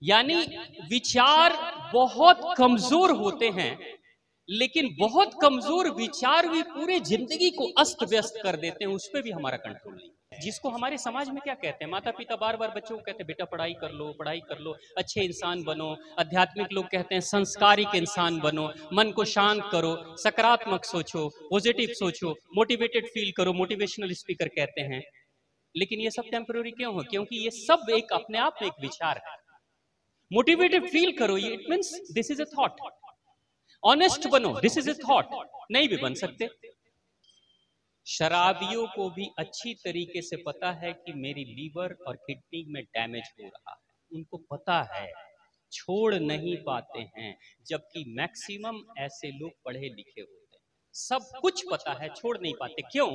यानी विचार बहुत कमजोर होते हैं, लेकिन बहुत कमजोर विचार भी पूरे जिंदगी को अस्त व्यस्त कर देते हैं, उस पर भी हमारा कंट्रोल नहीं। जिसको हमारे समाज में क्या कहते हैं, माता पिता बार बार बच्चों को कहते हैं बेटा पढ़ाई कर लो, पढ़ाई कर लो, अच्छे इंसान बनो। आध्यात्मिक लोग कहते हैं संस्कारिक इंसान बनो, मन को शांत करो, सकारात्मक सोचो, पॉजिटिव सोचो, मोटिवेटेड फील करो, मोटिवेशनल स्पीकर कहते हैं। लेकिन ये सब टेम्पररी क्यों हो? क्योंकि ये सब एक अपने आप में एक विचार है। मोटिवेटेड फील करो, ये it means this is a thought. Honest बनो, दिस इज ए थॉट। नहीं भी बन सकते। शराबियों को भी अच्छी तरीके से पता है कि मेरी लीवर और किडनी में डैमेज हो रहा है, उनको पता है, छोड़ नहीं पाते हैं। जबकि मैक्सिमम ऐसे लोग पढ़े लिखे होते हैं, सब कुछ पता है, छोड़ नहीं पाते। क्यों?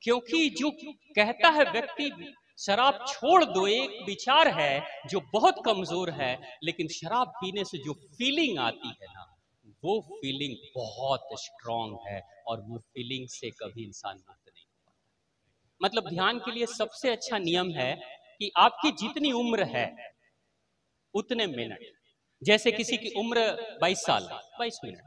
क्योंकि जो कहता है व्यक्ति शराब छोड़ दो, एक विचार है जो बहुत कमजोर है, लेकिन शराब पीने से जो फीलिंग आती है ना, वो फीलिंग बहुत स्ट्रांग है, और वो फीलिंग से कभी इंसान मुक्त नहीं हो पाता। मतलब ध्यान के लिए सबसे अच्छा नियम है कि आपकी जितनी उम्र है उतने मिनट। जैसे किसी की उम्र 22 साल, 22 मिनट,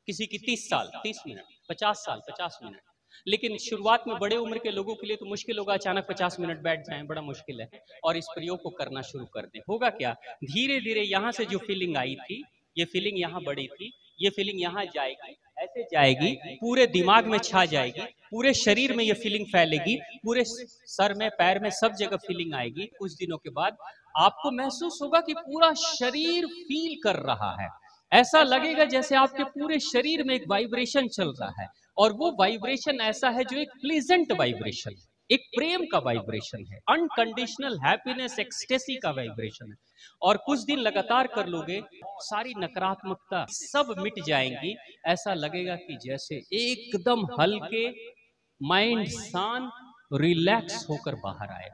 किसी की 30 साल, 30 मिनट, 50 साल, 50 मिनट। लेकिन शुरुआत में बड़े उम्र के लोगों के लिए तो मुश्किल होगा, अचानक 50 मिनट बैठ जाएं, बड़ा मुश्किल है। और इस प्रयोग को करना शुरू कर दें। होगा क्या, धीरे धीरे यहां से जो फीलिंग आई थी, ये फीलिंग यहां बढ़ी थी, ये फीलिंग यहां जाएगी, ऐसे जाएगी, पूरे दिमाग में छा जाएगी, पूरे शरीर में ये फीलिंग फैलेगी, पूरे सर में, पैर में, सब जगह फीलिंग आएगी। कुछ दिनों के बाद आपको महसूस होगा कि पूरा शरीर फील कर रहा है। ऐसा लगेगा जैसे आपके पूरे शरीर में एक वाइब्रेशन चल रहा है, और वो वाइब्रेशन ऐसा है जो एक प्लीजेंट वाइब्रेशन है, एक प्रेम का वाइब्रेशन है, अनकंडीशनल हैप्पीनेस, एक्सटेसी का वाइब्रेशन है। और कुछ दिन लगातार कर लोगे, सारी नकारात्मकता सब मिट जाएंगी। ऐसा लगेगा कि जैसे एकदम हल्के, माइंड शांत, रिलैक्स होकर बाहर आए।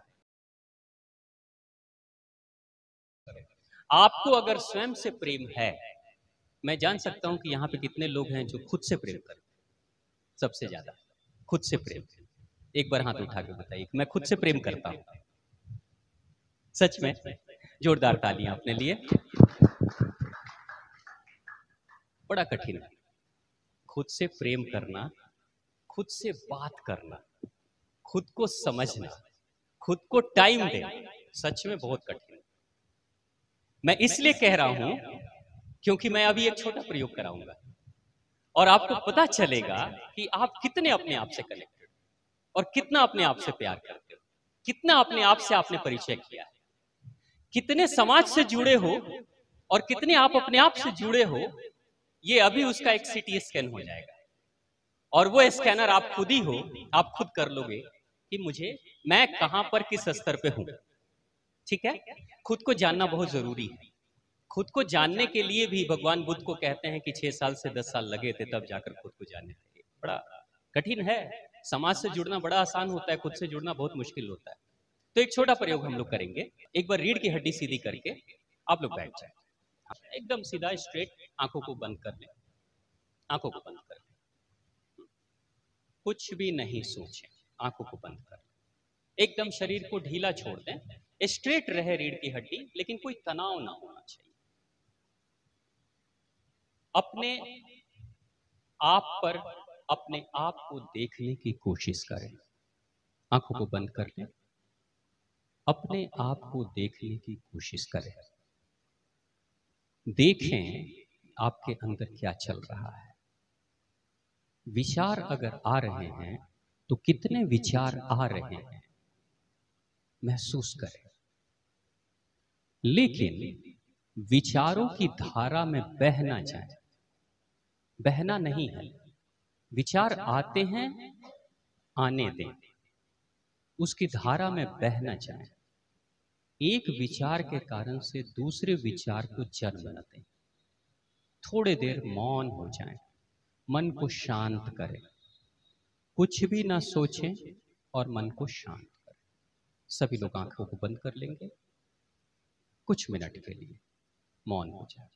आपको अगर स्वयं से प्रेम है, मैं जान सकता हूं कि यहां पे कितने लोग हैं जो खुद से प्रेम करते हैं। सबसे ज्यादा खुद से प्रेम। एक बार हाथ उठा के बताइए, मैं खुद से प्रेम करता हूं। सच में जोरदार तालियां अपने लिए। बड़ा कठिन है खुद से प्रेम करना, खुद से बात करना, खुद को समझना, खुद को टाइम देना, सच में बहुत कठिन है। मैं इसलिए कह रहा हूं क्योंकि मैं अभी एक छोटा प्रयोग कराऊंगा, और आपको पता चलेगा कि आप कितने अपने आप से कनेक्टेड, और कितना अपने आप से प्यार करते हो, कितना अपने आप से आपने परिचय किया है, कितने समाज से जुड़े हो, और कितने आप अपने आप से जुड़े हो। ये अभी उसका एक सीटी स्कैन हो जाएगा, और वो स्कैनर आप खुद ही हो, आप खुद कर लोगे कि मुझे, मैं कहां पर, किस स्तर पे हूं। ठीक है, खुद को जानना बहुत जरूरी है। खुद को जानने के लिए भी भगवान बुद्ध को कहते हैं कि 6 साल से 10 साल लगे थे, तब जाकर खुद को जानने लगे। बड़ा कठिन है। समाज से जुड़ना बड़ा आसान होता है, खुद से जुड़ना बहुत मुश्किल होता है। तो एक छोटा प्रयोग हम लोग करेंगे। एक बार रीढ़ की हड्डी सीधी करके आप लोग बैठ जाए, एकदम सीधा स्ट्रेट, आंखों को बंद कर ले, आंखों को बंद कर ले, कुछ भी नहीं सोचें, आंखों को बंद कर ले, एकदम शरीर को ढीला छोड़ दें, स्ट्रेट रहे रीढ़ की हड्डी, लेकिन कोई तनाव ना होना चाहिए। अपने आप पर, अपने आप को देखने की कोशिश करें। आंखों को बंद कर लें, अपने आप को देखने की कोशिश करें। देखें आपके अंदर क्या चल रहा है। विचार अगर आ रहे हैं तो कितने विचार आ रहे हैं महसूस करें। लेकिन विचारों की धारा में बह ना जाए। बहना नहीं है, विचार आते हैं, आने दें, उसकी धारा में बह ना जाए। एक विचार के कारण से दूसरे विचार को जन्म न दें। थोड़ी देर मौन हो जाएं, मन को शांत करें, कुछ भी ना सोचें और मन को शांत करें। सभी लोग आंखों को बंद कर लेंगे, कुछ मिनट के लिए मौन हो जाए।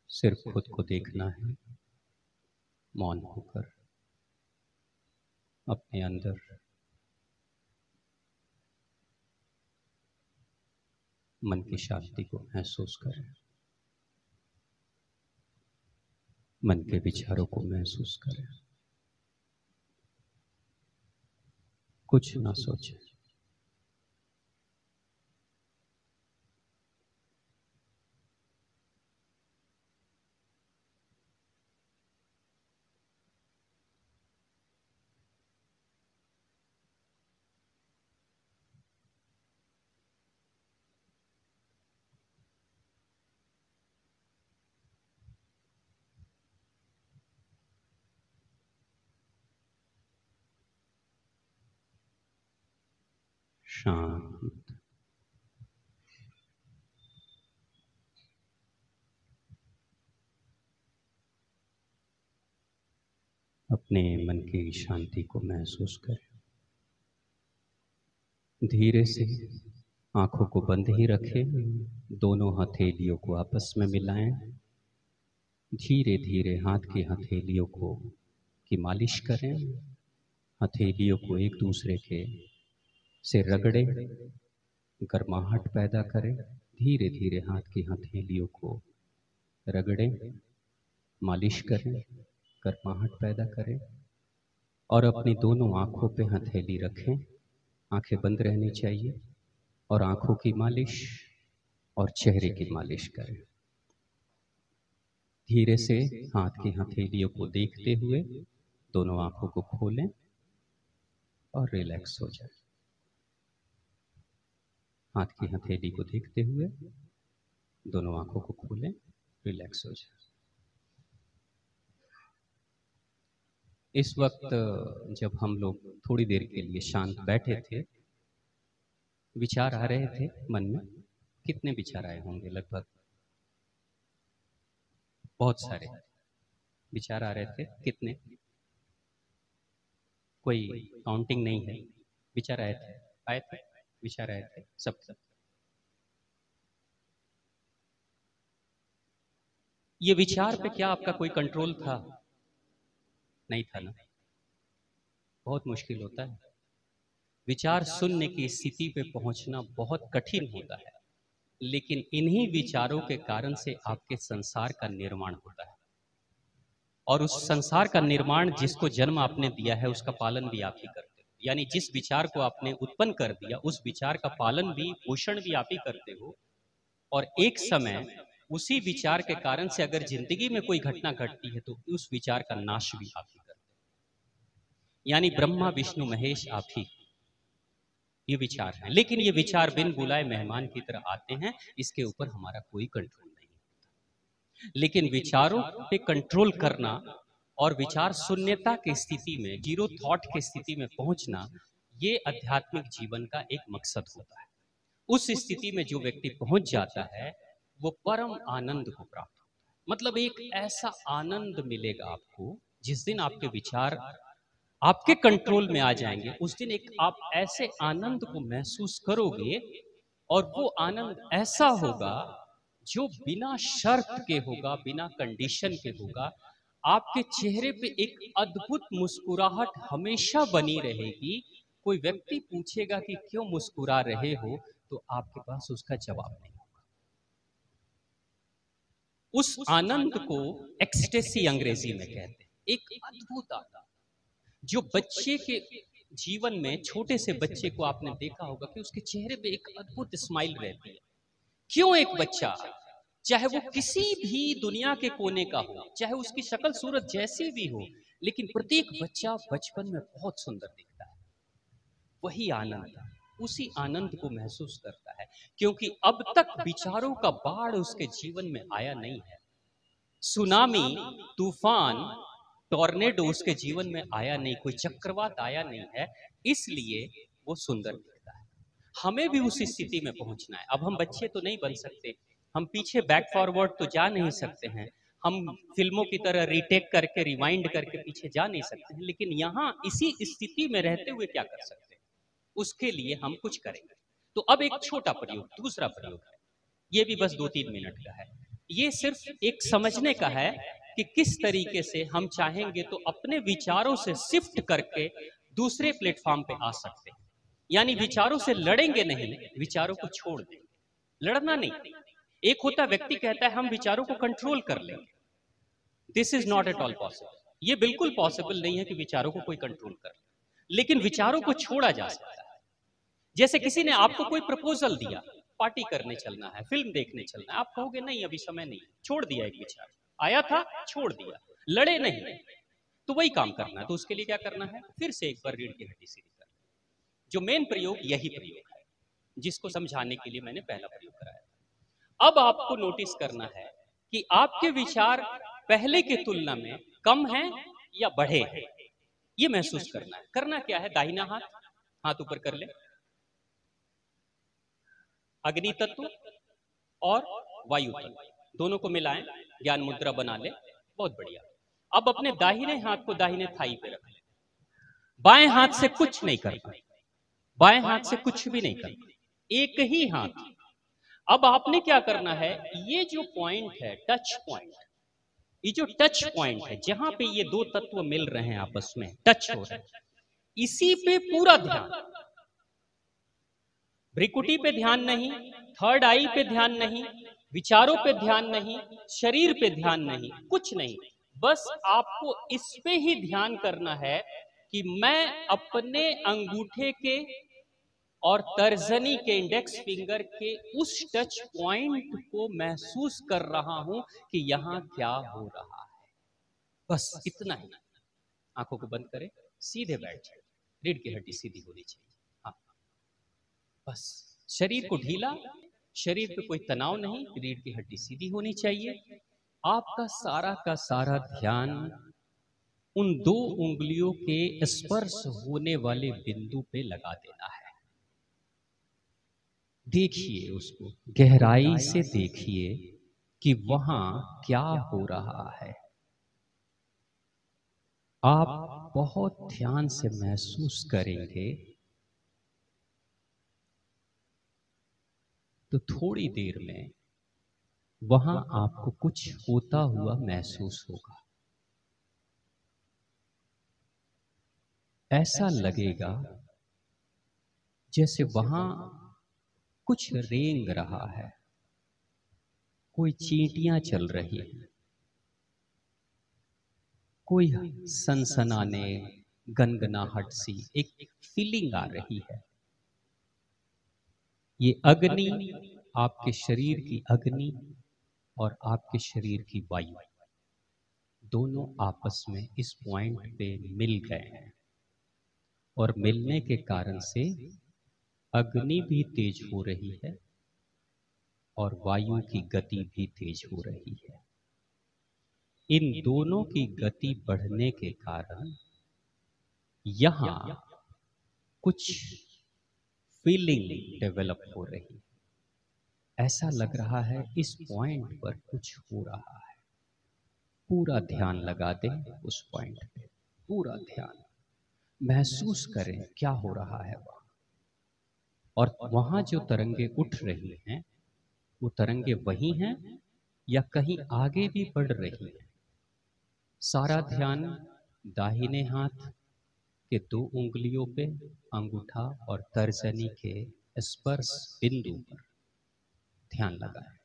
सिर्फ खुद को देखना है, मौन होकर अपने अंदर मन की शांति को महसूस करें, मन के विचारों को महसूस करें, कुछ ना सोचें। शांत। अपने मन की शांति को महसूस करें। धीरे से आंखों को बंद ही रखें, दोनों हथेलियों को आपस में मिलाएं। धीरे धीरे हाथ की हथेलियों को की मालिश करें। हथेलियों को एक दूसरे के से रगड़ें, गर्माहट पैदा करें। धीरे धीरे हाथ की हथेलियों को रगड़ें, मालिश करें, गर्माहट पैदा करें और अपनी दोनों आंखों पे हथेली रखें। आंखें बंद रहनी चाहिए और आंखों की मालिश और चेहरे की मालिश करें। धीरे से हाथ की हथेलियों को देखते हुए दोनों आंखों को खोलें और रिलैक्स हो जाए। हाथ की हथेली को देखते हुए दोनों आंखों को खोलें, रिलैक्स हो जाए। इस वक्त जब हम लोग थोड़ी देर के लिए शांत बैठे थे, विचार आ रहे थे मन में। कितने विचार आए होंगे? लगभग बहुत सारे विचार आ रहे थे। कितने? कोई काउंटिंग नहीं है। विचार आए थे, विचार आए थे सब। ये विचार पे क्या आपका कोई कंट्रोल था? नहीं था ना। बहुत मुश्किल होता है। विचार सुनने की स्थिति पे पहुंचना बहुत कठिन होता है, लेकिन इन्हीं विचारों के कारण से आपके संसार का निर्माण होता है और उस संसार का निर्माण जिसको जन्म आपने दिया है उसका पालन भी आप ही करते हो। यानी जिस विचार को आपने उत्पन्न कर दिया उस विचार का पालन भी, पोषण भी आप ही करते हो। और एक समय उसी विचार के कारण से अगर जिंदगी में कोई घटना घटती है तो उस विचार का नाश भी आप ही करते हो। यानी ब्रह्मा विष्णु महेश आप ही, ये विचार है। लेकिन ये विचार बिन बुलाए मेहमान की तरह आते हैं, इसके ऊपर हमारा कोई कंट्रोल नहीं। लेकिन विचारों पे कंट्रोल करना और विचार शून्यता की स्थिति में, जीरो थॉट की स्थिति में पहुंचना, ये आध्यात्मिक जीवन का एक मकसद होता है। उस स्थिति में जो व्यक्ति पहुंच जाता है वो परम आनंद को प्राप्त होता है। मतलब एक ऐसा आनंद मिलेगा आपको जिस दिन आपके विचार आपके कंट्रोल में आ जाएंगे, उस दिन एक आप ऐसे आनंद को महसूस करोगे और वो आनंद ऐसा होगा जो बिना शर्त के होगा, बिना कंडीशन के होगा। आपके चेहरे पे एक अद्भुत मुस्कुराहट हमेशा बनी रहेगी। कोई व्यक्ति पूछेगा कि क्यों मुस्कुरा रहे हो, तो आपके पास उसका जवाब नहीं होगा। उस आनंद को एक्सटेसी अंग्रेजी में कहते हैं। एक अद्भुत आनंद जो बच्चे के जीवन में, छोटे से बच्चे को आपने देखा होगा कि उसके चेहरे पे एक अद्भुत स्माइल रहती है। क्यों? एक बच्चा चाहे वो किसी भी दुनिया के कोने का हो, चाहे उसकी शक्ल सूरत जैसी भी हो, लेकिन प्रत्येक बच्चा बचपन में बहुत सुंदर दिखता है। वही आनंद, उसी आनंद को महसूस करता है क्योंकि अब तक विचारों का बाढ़ उसके जीवन में आया नहीं है। सुनामी, तूफान, टॉर्नेडो उसके जीवन में आया नहीं, कोई चक्रवात आया नहीं है, इसलिए वो सुंदर दिखता है। हमें भी उस स्थिति में पहुंचना है। अब हम बच्चे तो नहीं बन सकते, हम पीछे बैक फॉरवर्ड तो जा नहीं सकते हैं, हम फिल्मों की तरह रीटेक करके, रिवाइंड करके पीछे जा नहीं सकते हैं, लेकिन यहाँ इसी स्थिति में रहते हुए क्या कर सकते हैं, उसके लिए हम कुछ करेंगे। तो अब एक छोटा प्रयोग, दूसरा प्रयोग है, ये भी बस 2-3 मिनट का है। ये सिर्फ एक समझने का है कि किस तरीके से हम चाहेंगे तो अपने विचारों से शिफ्ट करके दूसरे प्लेटफॉर्म पे आ सकते हैं। यानी विचारों से लड़ेंगे नहीं, विचारों को छोड़ दें। लड़ना नहीं। एक होता व्यक्ति कहता है हम विचारों को कंट्रोल कर लेंगे, this is not at all possible. ये बिल्कुल पॉसिबल नहीं है कि विचारों को कोई कंट्रोल कर ले, लेकिन विचारों को छोड़ा जा सकता है। जैसे किसी ने आपको कोई प्रपोजल दिया, पार्टी करने चलना है, फिल्म देखने चलना है, आप कहोगे नहीं अभी समय नहीं, छोड़ दिया। एक विचार आया था, छोड़ दिया, लड़े नहीं। तो वही काम करना है। तो उसके लिए क्या करना है, फिर से एक बार रीढ़ की हड्डी सीधी करना। जो मेन प्रयोग यही प्रयोग है, जिसको समझाने के लिए मैंने पहला प्रयोग कराया। अब आपको नोटिस करना है कि आपके विचार पहले की तुलना में कम हैं या बढ़े हैं, ये महसूस करना है। करना क्या है, दाहिना हाथ, हाथ ऊपर कर ले, अग्नि तत्व और वायु तत्व दोनों को मिलाएं, ज्ञान मुद्रा बना ले। बहुत बढ़िया। अब अपने दाहिने हाथ को दाहिने थाई पे रख ले। बाएं हाथ से कुछ नहीं करना, बाएं हाथ से कुछ भी नहीं करना, एक ही हाथ। अब आपने क्या करना है, ये जो पॉइंट है, टच पॉइंट, ये जो टच पॉइंट है जहां पे ये दो तत्व मिल रहे हैं, आपस में टच हो रहे हैं, इसी पे पूरा ध्यान। भ्रिकुटी पे ध्यान नहीं, थर्ड आई पे ध्यान नहीं, विचारों पे ध्यान नहीं, शरीर पे ध्यान नहीं, कुछ नहीं। बस आपको इस पे ही ध्यान करना है कि मैं अपने अंगूठे के और तर्जनी के, इंडेक्स फिंगर के उस टच पॉइंट को महसूस कर रहा हूं कि यहां क्या हो रहा है। बस इतना ही। आंखों को बंद करें, सीधे बैठ जाए, रीढ़ की हड्डी सीधी होनी चाहिए। हाँ, बस शरीर को ढीला, शरीर पे कोई तनाव नहीं, रीढ़ की हड्डी सीधी होनी चाहिए। आपका सारा का सारा ध्यान उन दो उंगलियों के स्पर्श होने वाले बिंदु पे लगा देना है। देखिए उसको, गहराई से देखिए कि वहां क्या हो रहा है। आप बहुत ध्यान से महसूस करेंगे तो थोड़ी देर में वहां आपको कुछ होता हुआ महसूस होगा। ऐसा लगेगा जैसे वहां कुछ रेंग रहा है, कोई चींटियां चल रही हैं, कोई सनसनाने गनगनाहट सी एक फीलिंग आ रही है। ये अग्नि, आपके शरीर की अग्नि और आपके शरीर की वायु दोनों आपस में इस पॉइंट पे मिल गए हैं, और मिलने के कारण से अग्नि भी तेज हो रही है और वायु की गति भी तेज हो रही है। इन दोनों की गति बढ़ने के कारण यहां कुछ फीलिंग डेवलप हो रही है। ऐसा लग रहा है इस पॉइंट पर कुछ हो रहा है। पूरा ध्यान लगा दें उस पॉइंट पे, पूरा ध्यान महसूस करें क्या हो रहा है वहां। और वहां जो तरंगे उठ रही हैं, वो तरंगे वही हैं या कहीं आगे भी बढ़ रही हैं। सारा ध्यान दाहिने हाथ के दो उंगलियों पे, अंगूठा और तर्जनी के स्पर्श बिंदु पर ध्यान लगाएं।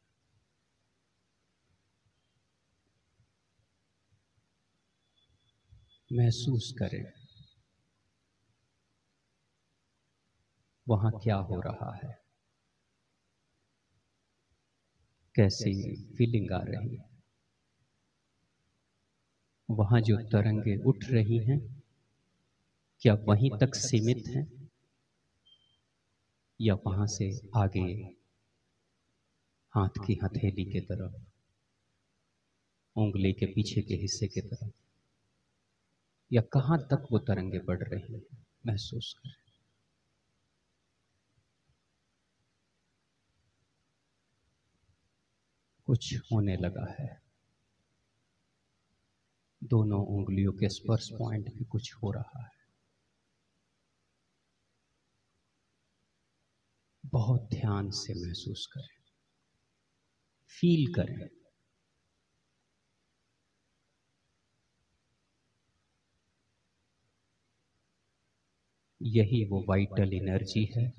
महसूस करें वहां क्या हो रहा है, कैसी फीलिंग आ रही है। वहां जो तरंगे उठ रही हैं, क्या वहीं तक सीमित हैं या वहां से आगे हाथ की हथेली के तरफ, उंगली के पीछे के हिस्से की तरफ, या कहां तक वो तरंगे बढ़ रही हैं। महसूस करें। कुछ होने लगा है, दोनों उंगलियों के स्पर्श पॉइंट पे कुछ हो रहा है। बहुत ध्यान से महसूस करें, फील करें। यही वो वाइटल एनर्जी है,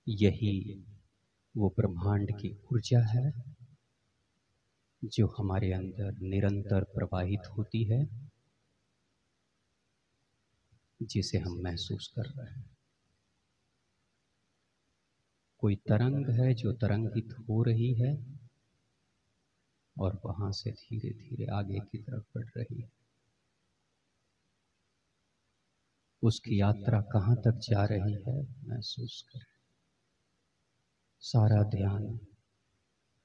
यही वो ब्रह्मांड की ऊर्जा है जो हमारे अंदर निरंतर प्रवाहित होती है, जिसे हम महसूस कर रहे हैं। कोई तरंग है जो तरंगित हो रही है और वहां से धीरे धीरे आगे की तरफ बढ़ रही है। उसकी यात्रा कहाँ तक जा रही है महसूस करें। सारा ध्यान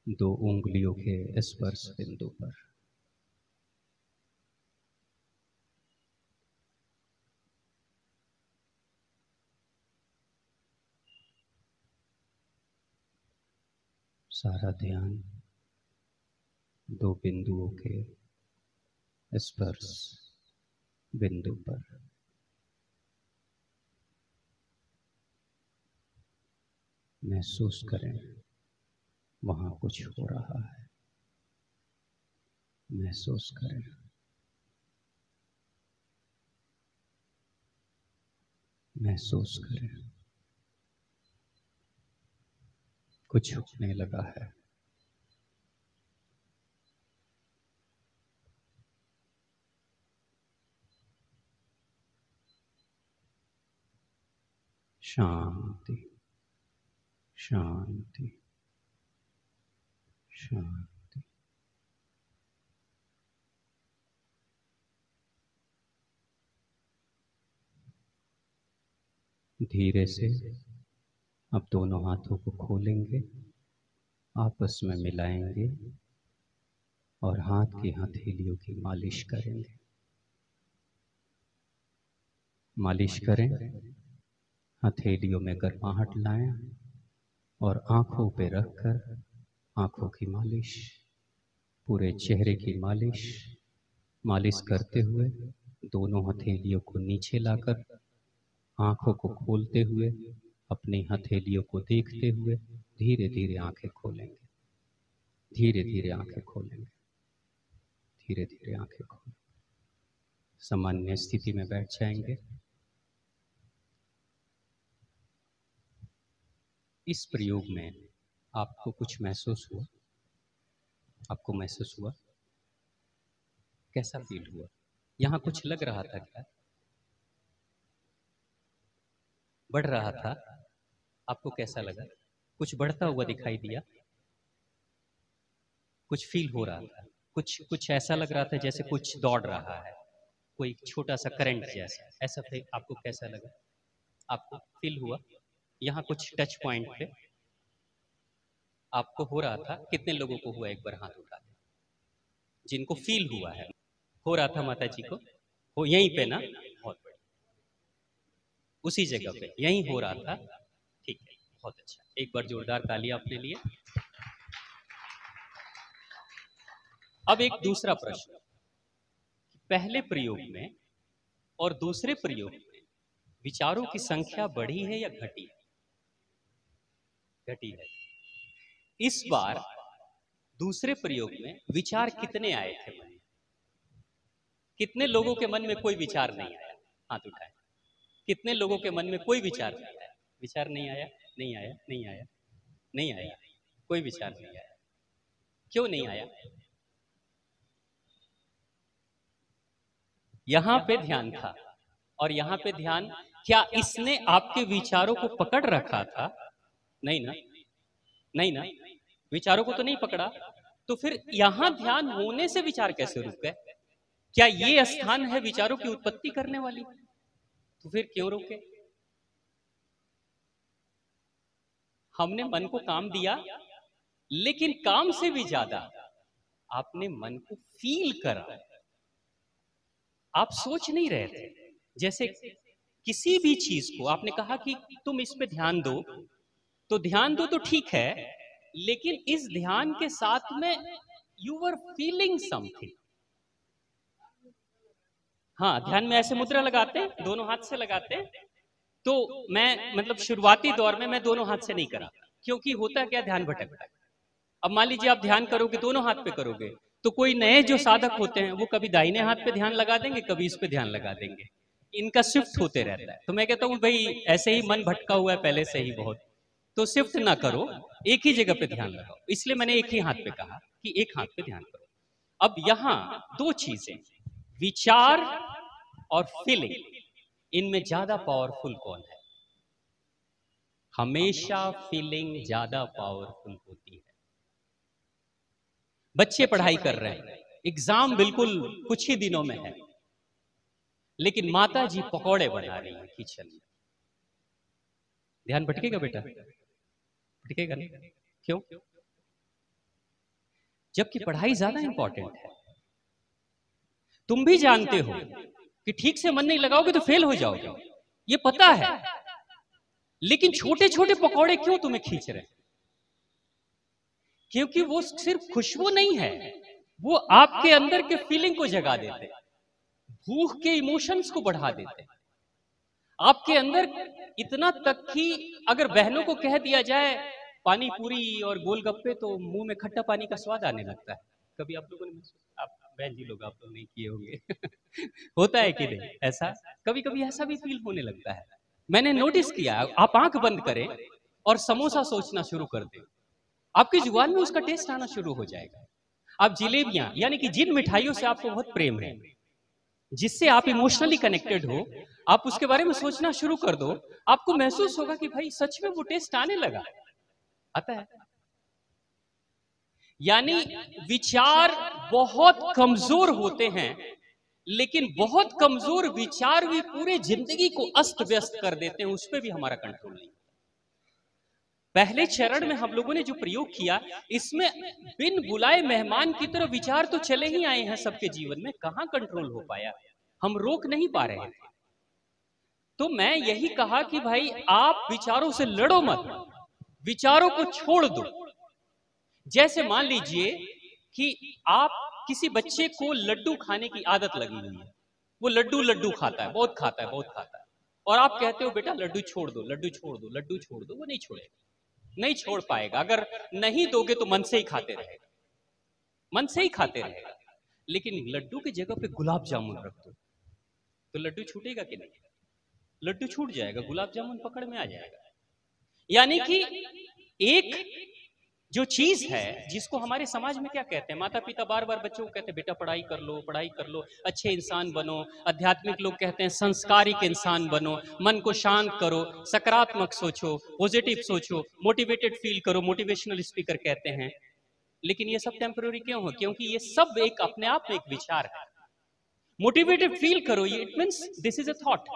2 उंगलियों के स्पर्श बिंदु पर। सारा ध्यान 2 बिंदुओं के स्पर्श बिंदु पर। महसूस करें वहां कुछ हो रहा है। महसूस करें महसूस करें कुछ होने लगा है। शांति शांति शांति। धीरे से अब दोनों हाथों को खोलेंगे, आपस में मिलाएंगे और हाथ की हथेलियों की मालिश करेंगे। मालिश करें, हथेलियों में गर्माहट लाएं और आंखों पे रखकर आंखों की मालिश, पूरे चेहरे की मालिश। मालिश करते हुए दोनों हथेलियों को नीचे लाकर आंखों को खोलते हुए अपनी हथेलियों को देखते हुए धीरे धीरे आंखें खोलेंगे। धीरे धीरे आंखें खोलेंगे। धीरे धीरे आंखें खोलेंगे। सामान्य स्थिति में बैठ जाएंगे। इस प्रयोग में आपको कुछ महसूस हुआ? आपको महसूस हुआ? कैसा फील हुआ? यहाँ कुछ लग रहा था क्या? बढ़ रहा था? आपको कैसा लगा? कुछ बढ़ता हुआ दिखाई दिया? कुछ फील हो रहा था? कुछ ऐसा लग रहा था जैसे कुछ दौड़ रहा है, कोई छोटा सा करंट जैसा, ऐसा फील आपको कैसा लगा? आपको फील हुआ? यहाँ कुछ टच पॉइंट पे आपको हो रहा था? कितने लोगों को हुआ? एक बार हाथ उठा दें जिनको फील हुआ है। हो रहा था माता जी को? हो यहीं पे ना? बहुत बढ़िया, उसी जगह पे यहीं हो रहा था। ठीक है, बहुत अच्छा। एक बार जोरदार ताली अपने लिए। अब एक दूसरा प्रश्न, पहले प्रयोग में और दूसरे प्रयोग में विचारों की संख्या बढ़ी है या घटी है? घटी है। इस बार दूसरे प्रयोग में विचार कितने आए थे मन में? कितने लोगों के मन में कोई विचार नहीं आया? हाथ उठाए। कितने लोगों के मन में कोई विचार नहीं आया? विचार नहीं आया? नहीं आया? नहीं आया? नहीं आया? कोई विचार नहीं आया। क्यों नहीं आया? यहां पे ध्यान था और यहां पे ध्यान, क्या इसने आपके विचारों को पकड़ रखा था? नहीं ना? नहीं ना? विचारों को तो नहीं पकड़ा। तो फिर यहां ध्यान होने से विचार कैसे रुक गए? क्या ये स्थान है विचारों की उत्पत्ति करने वाली? तो फिर क्यों रुके? हमने मन को काम दिया, लेकिन काम से भी ज्यादा आपने मन को फील करा। आप सोच नहीं रहे थे। जैसे किसी भी चीज को आपने कहा कि तुम इस पे ध्यान दो, तो ध्यान दो तो ठीक है, लेकिन इस ध्यान के साथ में यू वर फीलिंग समथिंग। हाँ, ध्यान में ऐसे मुद्रा लगाते हैं, दोनों हाथ से लगाते हैं। तो मैं मतलब शुरुआती दौर में मैं दोनों हाथ से नहीं करा, क्योंकि होता क्या, ध्यान भटकता है। अब मान लीजिए आप ध्यान करोगे, दोनों हाथ पे करोगे, तो कोई नए जो साधक होते हैं वो कभी दाहिने हाथ पे ध्यान लगा देंगे, कभी इस पे ध्यान लगा देंगे। इनका शिफ्ट होते रहता है। तो मैं कहता हूँ भाई ऐसे ही मन भटका हुआ है पहले से ही बहुत, तो शिफ्ट ना करो, एक ही जगह पे ध्यान लगाओ। इसलिए मैंने एक ही हाथ पे कहा कि एक हाथ पे ध्यान करो। अब यहां दो चीजें, विचार और फीलिंग, इनमें ज्यादा पावरफुल कौन है? हमेशा फीलिंग ज्यादा पावरफुल होती है। बच्चे पढ़ाई कर रहे हैं, एग्जाम बिल्कुल कुछ ही दिनों में है, लेकिन माता जी पकौड़े बना रही है किचन में। ध्यान भटकेगा बेटा? भटकेगा नहीं? क्यों? जबकि पढ़ाई ज्यादा इंपॉर्टेंट है। तुम भी जानते हो कि ठीक से मन नहीं लगाओगे तो फेल हो जाओगे, ये पता है, लेकिन छोटे छोटे पकौड़े क्यों तुम्हें खींच रहे हैं? क्योंकि वो सिर्फ खुशबू नहीं है, वो आपके अंदर के फीलिंग को जगा देते हैं, भूख के इमोशंस को बढ़ा देते हैं आपके अंदर। इतना तक कि अगर बहनों को कह दिया जाए पानी पूरी और गोलगप्पे, तो मुंह में खट्टा पानी का स्वाद आने लगता है। कभी आप लोगों ने, आप बहन जी लोग, आप लोग नहीं किए होंगे होता है कि नहीं ऐसा? कभी कभी ऐसा भी फील होने लगता है। मैंने नोटिस किया, आप आंख बंद करें और समोसा सोचना शुरू कर दें, आपकी जुबान में उसका टेस्ट आना शुरू हो जाएगा। आप जिलेबियां, यानी कि जिन मिठाइयों से आपको बहुत प्रेम है, जिससे आप इमोशनली कनेक्टेड हो, आप उसके बारे में सोचना शुरू कर दो, आपको महसूस होगा कि भाई सच में वो टेस्ट आने लगा। आता है। यानी विचार बहुत कमजोर होते हैं, लेकिन बहुत कमजोर विचार भी पूरे जिंदगी को अस्त व्यस्त कर देते हैं, उस पर भी हमारा कंट्रोल नहीं। पहले चरण में हम लोगों ने जो प्रयोग किया, इसमें बिन बुलाए मेहमान की तरह विचार तो चले ही आए हैं सबके जीवन में, कहां कंट्रोल हो पाया? हम रोक नहीं पा रहे थे। तो मैं यही कहा कि भाई आप विचारों से लड़ो मत, विचारों को छोड़ दो। जैसे मान लीजिए कि आप किसी बच्चे को लड्डू खाने की आदत लगी हुई है, वो लड्डू लड्डू खाता है, बहुत खाता है, बहुत खाता है, और आप कहते हो बेटा लड्डू छोड़ दो, लड्डू छोड़ दो, लड्डू छोड़ दो, वो नहीं छोड़ेगा, नहीं छोड़ पाएगा। अगर नहीं दोगे तो मन से ही खाते रहेगा, मन से ही खाते रहेगा। लेकिन लड्डू की जगह पे गुलाब जामुन रख दो तो लड्डू छूटेगा कि नहीं? लड्डू छूट जाएगा, गुलाब जामुन पकड़ में आ जाएगा। यानी कि एक जो चीज है जिसको हमारे समाज में क्या कहते हैं, माता पिता बार बार बच्चों को कहते हैं बेटा पढ़ाई कर लो, पढ़ाई कर लो, अच्छे इंसान बनो। आध्यात्मिक लोग कहते हैं संस्कारिक इंसान बनो, मन को शांत करो, सकारात्मक सोचो, पॉजिटिव सोचो, मोटिवेटेड फील करो, मोटिवेशनल स्पीकर कहते हैं। लेकिन ये सब टेम्पररी क्यों हो? क्योंकि ये सब एक अपने आप में एक विचार है। मोटिवेटेड फील करो, ये it means this is a thought.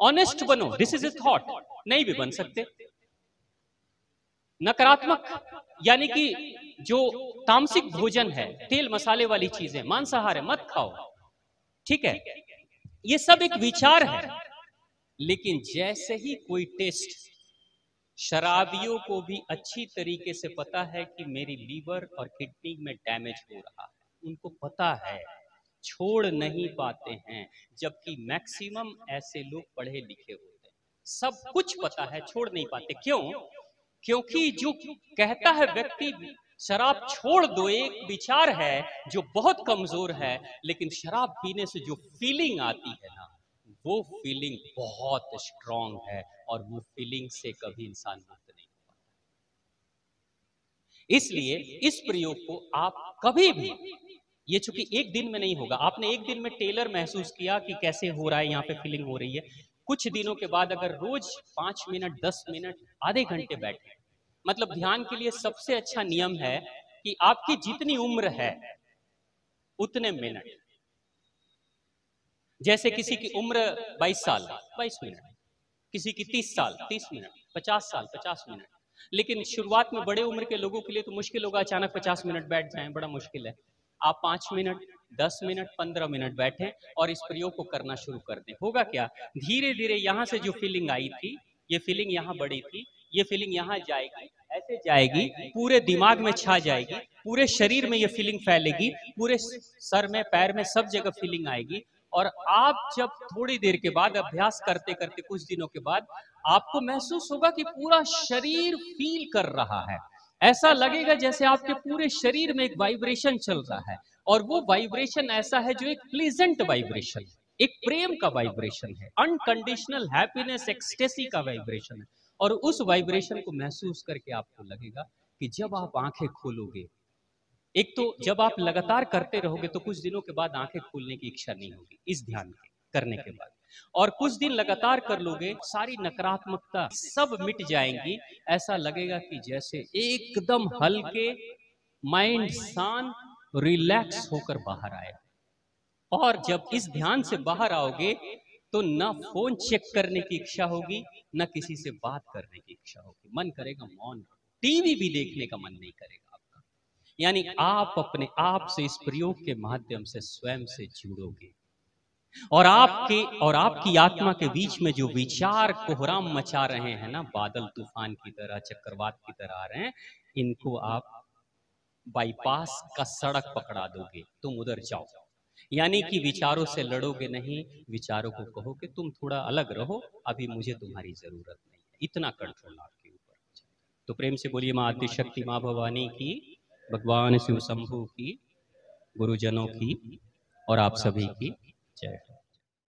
Honest बनो, दिस इज अ थॉट। नहीं भी बन सकते। नकारात्मक यानी कि जो तामसिक भोजन है, तेल मसाले वाली चीजें, मांसाहार है, मत खाओ, ठीक है, ये सब एक विचार है। लेकिन जैसे ही कोई टेस्ट, शराबियों को भी अच्छी तरीके से पता है कि मेरी लीवर और किडनी में डैमेज हो रहा है, उनको पता है, छोड़ नहीं पाते हैं। जबकि मैक्सिमम ऐसे लोग पढ़े लिखे होते हैं, सब कुछ पता है, छोड़ नहीं पाते। क्यों? क्योंकि जो कहता है व्यक्ति शराब छोड़ दो, एक विचार है जो बहुत कमजोर है, लेकिन शराब पीने से जो फीलिंग आती है ना, वो फीलिंग बहुत स्ट्रांग है, और वो फीलिंग से कभी इंसान मुक्त नहीं हो पाता। इसलिए इस प्रयोग को आप कभी भी, ये चूंकि एक दिन में नहीं होगा, आपने एक दिन में टेलर महसूस किया कि कैसे हो रहा है, यहाँ पे फीलिंग हो रही है, कुछ दिनों के बाद अगर रोज 5 मिनट, 10 मिनट, आधे घंटे बैठे, मतलब ध्यान के लिए सबसे अच्छा नियम है कि आपकी जितनी उम्र है उतने मिनट। जैसे किसी की उम्र 22 साल, 22 मिनट, किसी की 30 साल, 30 मिनट, 50 साल, 50 मिनट। लेकिन शुरुआत में बड़े उम्र के लोगों के लिए तो मुश्किल होगा, अचानक 50 मिनट बैठ जाएं, बड़ा मुश्किल है। आप 5 मिनट, 10 मिनट, 15 मिनट बैठें और इस प्रयोग को करना शुरू कर दें। होगा क्या, धीरे धीरे यहां से जो फीलिंग आई थी, ये फीलिंग यहां बढ़ी थी, ये फीलिंग यहां जाएगी, ऐसे जाएगी, पूरे दिमाग में छा जाएगी, पूरे शरीर में ये फीलिंग फैलेगी, पूरे सर में, पैर में, सब जगह फीलिंग आएगी। और आप जब थोड़ी देर के बाद, अभ्यास करते करते कुछ दिनों के बाद, आपको महसूस होगा कि पूरा शरीर फील कर रहा है। ऐसा लगेगा जैसे आपके पूरे शरीर में एक वाइब्रेशन चल रहा है, और वो वाइब्रेशन ऐसा है जो एक प्लीजेंट वाइब्रेशन है, एक प्रेम का वाइब्रेशन है, अनकंडीशनल हैप्पीनेस, एक्सटेसी का वाइब्रेशन है। और उस वाइब्रेशन को महसूस करके आपको लगेगा कि जब आप आंखें खोलोगे, एक तो जब आप लगातार करते रहोगे तो कुछ दिनों के बाद आंखें खोलने की इच्छा नहीं होगी इस ध्यान के करने के बाद। और कुछ दिन लगातार कर लोगे, सारी नकारात्मकता सब मिट जाएंगी। ऐसा लगेगा कि जैसे एकदम हल्के, माइंड शांत, रिलैक्स होकर बाहर आया। और जब इस ध्यान से बाहर आओगे तो न फोन चेक करने की इच्छा होगी, न किसी से बात करने की इच्छा होगी। मन करेगा मौन, टीवी भी देखने का मन नहीं करेगा आपका। यानी आप अपने आप से इस प्रयोग के माध्यम से स्वयं से जुड़ोगे। और आपकी आत्मा के बीच में जो विचार कोहराम मचा रहे हैं ना, बादल तूफान की तरह, चक्रवात की तरह आ रहे हैं, इनको आप बाईपास का सड़क पकड़ा दोगे, तुम उधर जाओ। यानी कि विचारों से लड़ोगे नहीं, विचारों को कहो कि तुम थोड़ा अलग रहो, अभी मुझे तुम्हारी जरूरत नहीं है। इतना कंट्रोल आपके ऊपर। तो प्रेम से बोलिए माँ आदिशक्ति, माँ भवानी की, भगवान शिव शंभू की, गुरुजनों की और आप सभी की जय।